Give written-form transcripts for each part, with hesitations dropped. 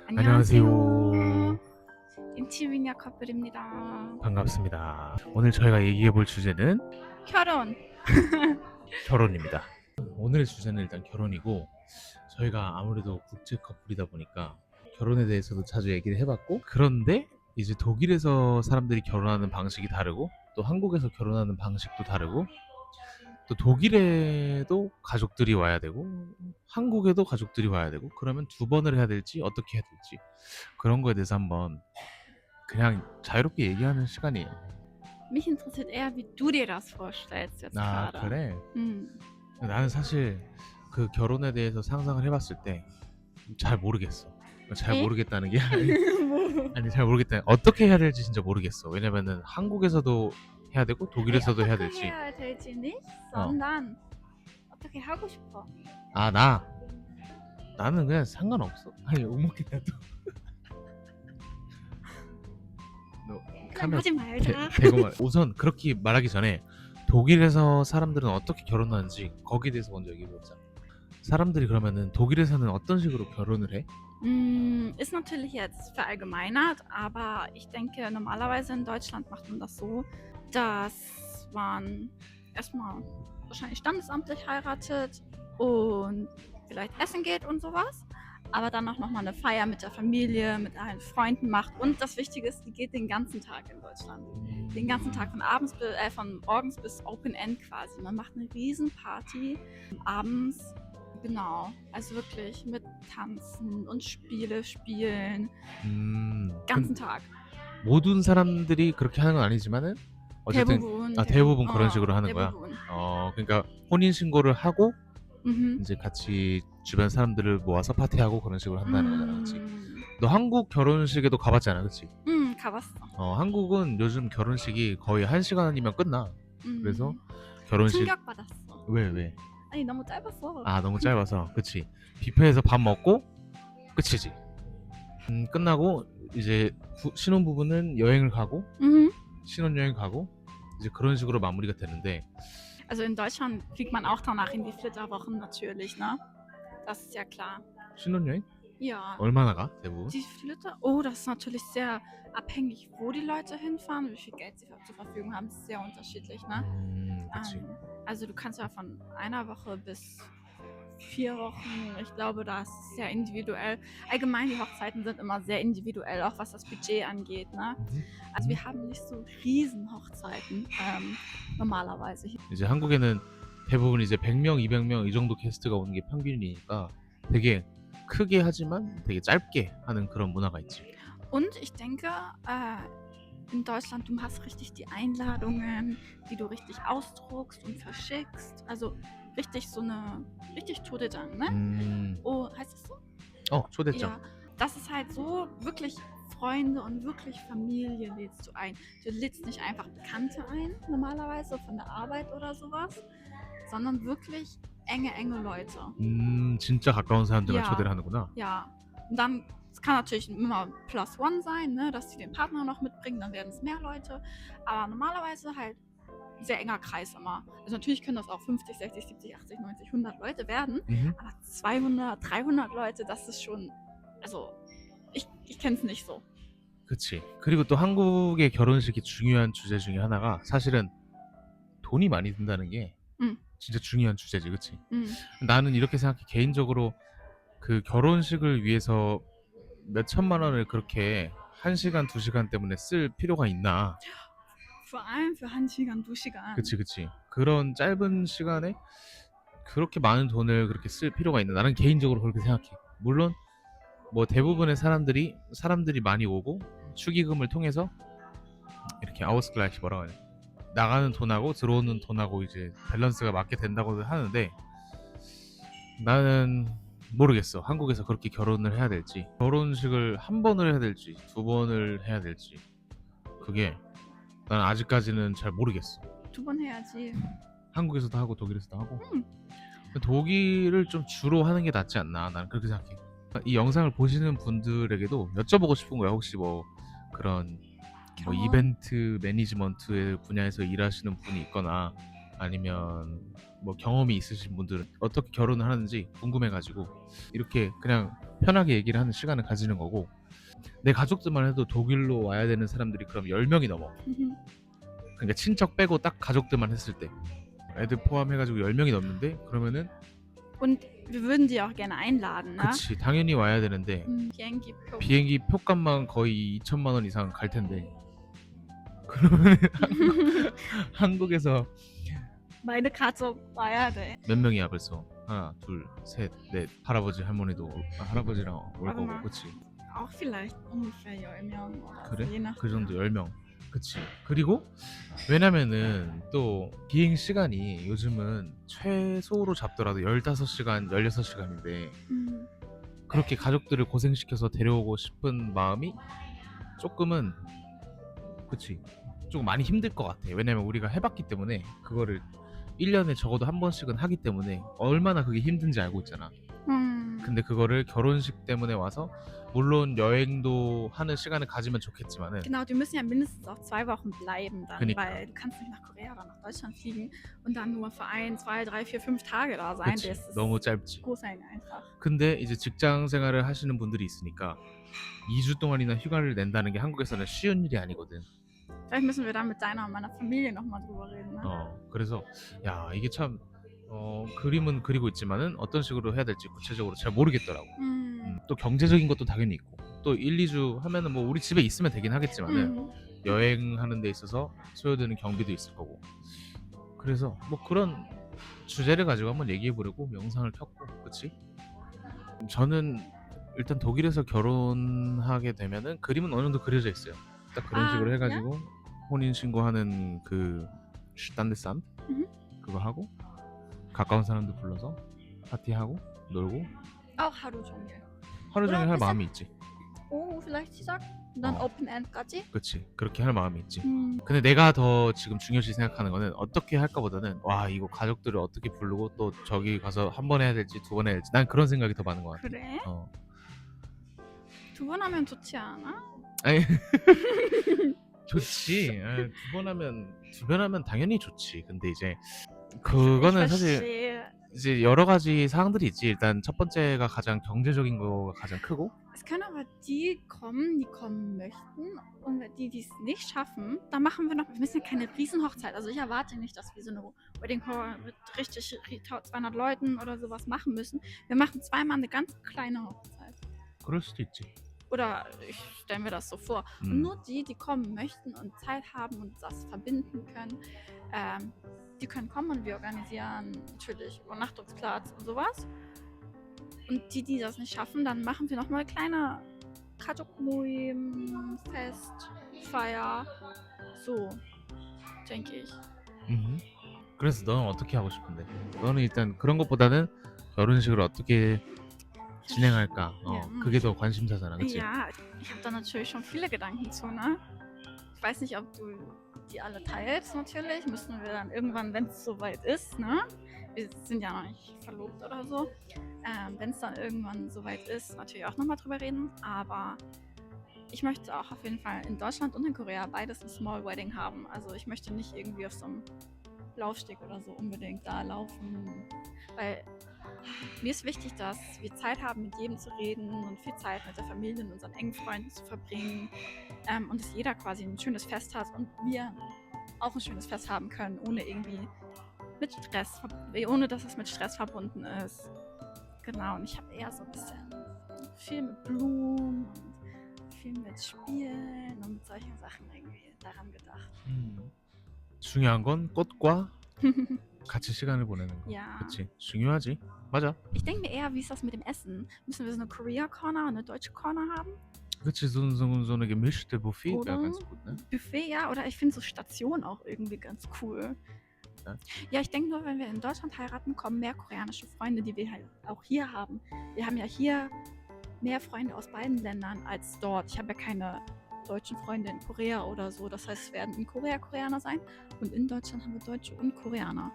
안녕하세요. 인티미니아 커플입니다. 반갑습니다. 오늘 저희가 얘기해 볼 주제는 결혼. 결혼입니다. 오늘의 주제는 일단 결혼이고, 저희가 아무래도 국제 커플이다 보니까 결혼에 대해서도 자주 얘기를 해봤고, 그런데 이제 독일에서 사람들이 결혼하는 방식이 다르고, 또 한국에서 결혼하는 방식도 다르고, 또 독일에도 가족들이 와야 되고, 한국에도 가족들이 와야 되고, 그러면 두 번을 해야 될지 어떻게 해야 될지, 그런 거에 대해서 한번 그냥 자유롭게 얘기하는 시간이에요. Mich interessiert eher, wie du dir das vorstellst jetzt 아, gerade. 그래? 음. 나는 사실 그 결혼에 대해서 상상을 해봤을 때 잘 모르겠어. 잘 에? 모르겠다는 게 아니, 뭐? 아니 잘 모르겠다. 어떻게 해야 될지 진짜 모르겠어. 왜냐면은 한국에서도 해야 되고 아니, 독일에서도 해야 어떻게 될지. 해야 될지 nicht, 어. sondern 어떻게 하고 싶어. 아, 나는 그냥 상관없어. 아니, 못 먹겠다 또. 너 그냥 카메라 하지 말자. 대고 말. 우선 그렇게 말하기 전에 독일에서 사람들은 어떻게 결혼하는지 거기에 대해서 먼저 얘기해보자. 사람들이 그러면은 독일에서는 어떤 식으로 결혼을 해? Ist natürlich jetzt verallgemeinert, aber ich denke, normalerweise in Deutschland macht man das so, dass man erstmal wahrscheinlich standesamtlich heiratet und vielleicht essen geht und sowas, aber dann auch nochmal eine Feier mit der Familie, mit allen Freunden macht. Und das Wichtige ist, die geht den ganzen Tag in Deutschland. Den ganzen Tag von morgens bis Open End quasi. Man macht eine Riesenparty abends. Genau, also wirklich mit Tanzen und Spiele spielen, ganzen Tag. 모든 사람들이 그렇게 하는 건 아니지만은 어쨌든 대부분 그런 식으로 하는 거야. 대부분. 그러니까 혼인 신고를 하고 Mhm. 이제 같이 주변 사람들을 모아서 파티하고 그런 식으로 한다는 거잖아, 그렇지? 너 한국 결혼식에도 가봤잖아, 그렇지? 가봤어. 한국은 요즘 결혼식이 거의 1시간이면 끝나. 그래서 결혼식 충격받았어. 왜? 아니 너무 짧았어. 아, 너무 짧아서, 그치? 뷔페에서 밥 먹고 끝이지. 끝나고 이제 신혼부부는 여행을 가고 Mhm. 신혼여행 가고 이제 그런 식으로 마무리가 되는데. Also in Deutschland fliegt man auch danach in die Flitterwochen natürlich, ne? Das ist ja klar. 신혼여행? Ja. 얼마나 가, 대부분? Die Flitter? Oh, das ist natürlich sehr abhängig, wo die Leute hinfahren, wie viel Geld sie zur Verfügung haben. Das ist sehr unterschiedlich, ne? 그치. Also du kannst ja von einer Woche bis 4 Wochen, ich glaube, das ist sehr individuell. Allgemein, die Hochzeiten sind immer sehr individuell, auch was das Budget angeht, ne? Also wir haben nicht so riesen Hochzeiten normalerweise hier. 이제 한국에는 대부분 이제 100명, 200명 이 정도 게스트가 오는 게 평균이니까 되게 크게 하지만 되게 짧게 하는 그런 문화가 있지. Und ich denke, in Deutschland, du hast richtig die Einladungen, die du richtig ausdruckst und verschickst. Also richtig so eine, richtig Todedang, ne? Oh, heißt das so? 초대장. Ja, das ist halt so, wirklich Freunde und wirklich Familie lädst du ein. Du lädst nicht einfach Bekannte ein, normalerweise von der Arbeit oder sowas, sondern wirklich enge Leute. 진짜 가까운 사람들만 Ja. 초대를 하는구나. Ja, und dann, es kann natürlich immer plus one sein, ne, dass sie den Partner noch mitbringen, dann werden es mehr Leute. Aber normalerweise halt sehr enger Kreis immer. Also natürlich können das auch 50, 60, 70, 80, 90, 100 Leute werden, aber 200, 300 Leute, das ist schon, also ich kenne es nicht so. 그치. 그리고 또 한국의 결혼식의 중요한 주제 중에 하나가 사실은 돈이 많이 든다는 게 진짜 중요한 주제지, 그치? 나는 이렇게 생각해. 개인적으로 그 결혼식을 위해서 몇 천만 원을 그렇게 1시간, 2시간 때문에 쓸 필요가 있나? Vor allem für 한시간, 2시간. 그치. 그런 짧은 시간에 그렇게 많은 돈을 그렇게 쓸 필요가 있나? 나는 개인적으로 그렇게 생각해. 물론 뭐 대부분의 사람들이 많이 오고 축의금을 통해서 이렇게 아우스글라이시 뭐라고 하냐, 나가는 돈하고 들어오는 돈하고 이제 밸런스가 맞게 된다고 하는데, 나는 모르겠어. 한국에서 그렇게 결혼을 해야 될지, 결혼식을 한 번을 해야 될지, 두 번을 해야 될지, 그게 난 아직까지는 잘 모르겠어. 2번 해야지. 한국에서도 하고 독일에서도 하고. 독일을 좀 주로 하는 게 낫지 않나, 나는 그렇게 생각해. 이 영상을 보시는 분들에게도 여쭤보고 싶은 거야. 혹시 뭐 그런 뭐 결혼? 이벤트 매니지먼트 분야에서 일하시는 분이 있거나 아니면 뭐 경험이 있으신 분들은 어떻게 결혼을 하는지 궁금해가지고 이렇게 그냥 편하게 얘기를 하는 시간을 가지는 거고, 내 가족들만 해도 독일로 와야 되는 사람들이 그럼 10명이 넘어. 그러니까 친척 빼고 딱 가족들만 했을 때 애들 포함해가지고 10명이 넘는데, 그러면은 Und wir würden die auch gerne einladen, ne? 그치 당연히 와야 되는데 비행기 표. 비행기 표값만 거의 2천만 원 이상 갈 텐데, 그러면 한국에서 Meine Karte 와야 돼. 몇 명이야 벌써? 하나, 둘, 셋, 넷. 할아버지 할머니도 할아버지랑 올 거고, 얼마? 그치? Auch vielleicht ungefähr 10명 oder so, 그래? je nach. 그 정도 10명. 그치. 그리고 왜냐면은 또 비행 시간이 요즘은 최소로 잡더라도 15시간, 16시간인데 그렇게 가족들을 고생시켜서 데려오고 싶은 마음이 조금은, 그치, 조금 많이 힘들 것 같아. 왜냐면 우리가 해봤기 때문에, 그거를 1년에 적어도 한 번씩은 하기 때문에 얼마나 그게 힘든지 알고 있잖아. 근데 그거를 결혼식 때문에 와서, 물론 여행도 하는 시간을 가지면 좋겠지만은, Genau, die müssen ja mindestens auch 2 Wochen bleiben dann, 그니까. weil du kannst nicht nach Korea oder nach Deutschland fliegen und dann nur für 1, 2, 3, 4, 5 Tage da sein. 그치, Das ist 너무 짧지. groß sein einfach. 근데 이제 직장 생활을 하시는 분들이 있으니까 2주 동안이나 휴가를 낸다는 게 한국에서는 쉬운 일이 아니거든. Vielleicht müssen wir dann mit deiner und meiner Familie nochmal drüber reden, ne? 그래서 야 이게 참 그림은 그리고 있지만은 어떤 식으로 해야 될지 구체적으로 잘 모르겠더라고. 또 경제적인 것도 당연히 있고, 또 1, 2주 하면은 뭐 우리 집에 있으면 되긴 하겠지만은 여행하는 데 있어서 소요되는 경비도 있을 거고. 그래서 뭐 그런 주제를 가지고 한번 얘기해 보려고 영상을 켰고, 그치? 저는 일단 독일에서 결혼하게 되면은 그림은 어느 정도 그려져 있어요. 딱 그런 식으로 해가지고 혼인 신고하는 그 슈탄데쌈 그거 하고, 가까운 사람들 불러서 파티하고 놀고 Auch 하루 종일. 하루 종일 할 그럼 마음이 있지. 오, vielleicht 시작. 난 open end까지. 그치, 그렇게 할 마음이 있지. 근데 내가 더 지금 중요시 생각하는 거는 어떻게 할까보다는, 와 이거 가족들을 어떻게 부르고 또 저기 가서 한 번 해야 될지 2번 해야 될지, 난 그런 생각이 더 많은 것 같아. 그래? 어. 2번 하면 좋지 않아? 아니 좋지. 2번 하면 당연히 좋지. 근데 이제 그거는 Ich 사실 verstehe. 이제 여러 가지 사항들이 있지. 일단 첫 번째가 가장 경제적인 거가 가장 크고, Es können aber die kommen möchten und die, die es nicht schaffen, dann machen wir noch, wir müssen ja keine Riesenhochzeit. Also ich erwarte nicht, dass wir so eine Wedding Hall mit richtig 200 Leuten oder sowas machen müssen. Wir machen zweimal eine ganz kleine Hochzeit. 그럴 수도 있지. Oder ich stelle mir das so vor. Und nur die, die kommen möchten und Zeit haben und das verbinden können, die können kommen und wir organisieren natürlich Übernachtungsplatz und sowas. Und die, die das nicht schaffen, dann machen wir nochmal eine kleine 가족모임, Fest, Feier. So, denke ich. 그래서 너는 어떻게 하고 싶은데? 너는 일단 그런 것보다는 결혼식을 어떻게 진행할까? 그게 더 관심사잖아, 그치? Ja, ich habe da natürlich schon viele Gedanken zu, ne? Ich weiß nicht, ob du die alle teilst, natürlich. Müssen wir dann irgendwann, wenn es soweit ist, ne? Wir sind ja noch nicht verlobt oder so. Wenn es dann irgendwann soweit ist, natürlich auch nochmal drüber reden. Aber ich möchte auch auf jeden Fall in Deutschland und in Korea beides ein Small Wedding haben. Also ich möchte nicht irgendwie auf so einem Laufsteg oder so unbedingt da laufen. Weil mir ist wichtig, dass wir Zeit haben, mit jedem zu reden und viel Zeit mit der Familie und unseren engen Freunden zu verbringen. Und dass jeder quasi ein schönes Fest hat und wir auch ein schönes Fest haben können, ohne dass es mit Stress verbunden ist. Genau, und ich habe eher so ein bisschen viel mit Blumen und viel mit Spielen und mit solchen Sachen irgendwie daran gedacht. 중요한 건 꽃과 같이 시간을 보내는 거. Ja. 그치? 중요하지. 맞아. Ich denke mir eher, wie ist das mit dem Essen? Müssen wir so eine Korea Corner und eine deutsche Corner haben? 그치, so eine gemischte Buffet wäre Oder ganz gut, ne? Buffet, ja, oder ich finde so Stationen auch irgendwie ganz cool. Ja? Ja, ich denke nur, wenn wir in Deutschland heiraten, kommen mehr koreanische Freunde, die wir halt auch hier haben. Wir haben ja hier mehr Freunde aus beiden Ländern als dort. Ich habe ja keine deutschen Freunde in Korea oder so. Das heißt, es werden in Korea Koreaner sein und in Deutschland haben wir Deutsche und Koreaner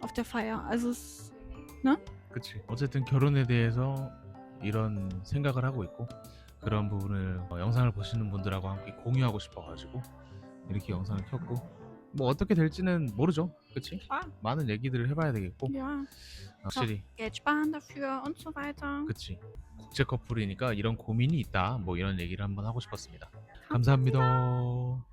auf der Feier. Also es, ne? 그치. 어쨌든 결혼에 대해서 이런 생각을 하고 있고, 그런 부분을 영상을 보시는 분들하고 함께 공유하고 싶어가지고 이렇게 영상을 켰고, 뭐 어떻게 될지는 모르죠. 그치? Klar, 많은 얘기들을 해봐야 되겠고 ja. 확실히 Geld sparen dafür und so weiter. 그치. 국제 커플이니까 이런 고민이 있다. 뭐 이런 얘기를 한번 하고 싶었습니다. 감사합니다. 감사합니다.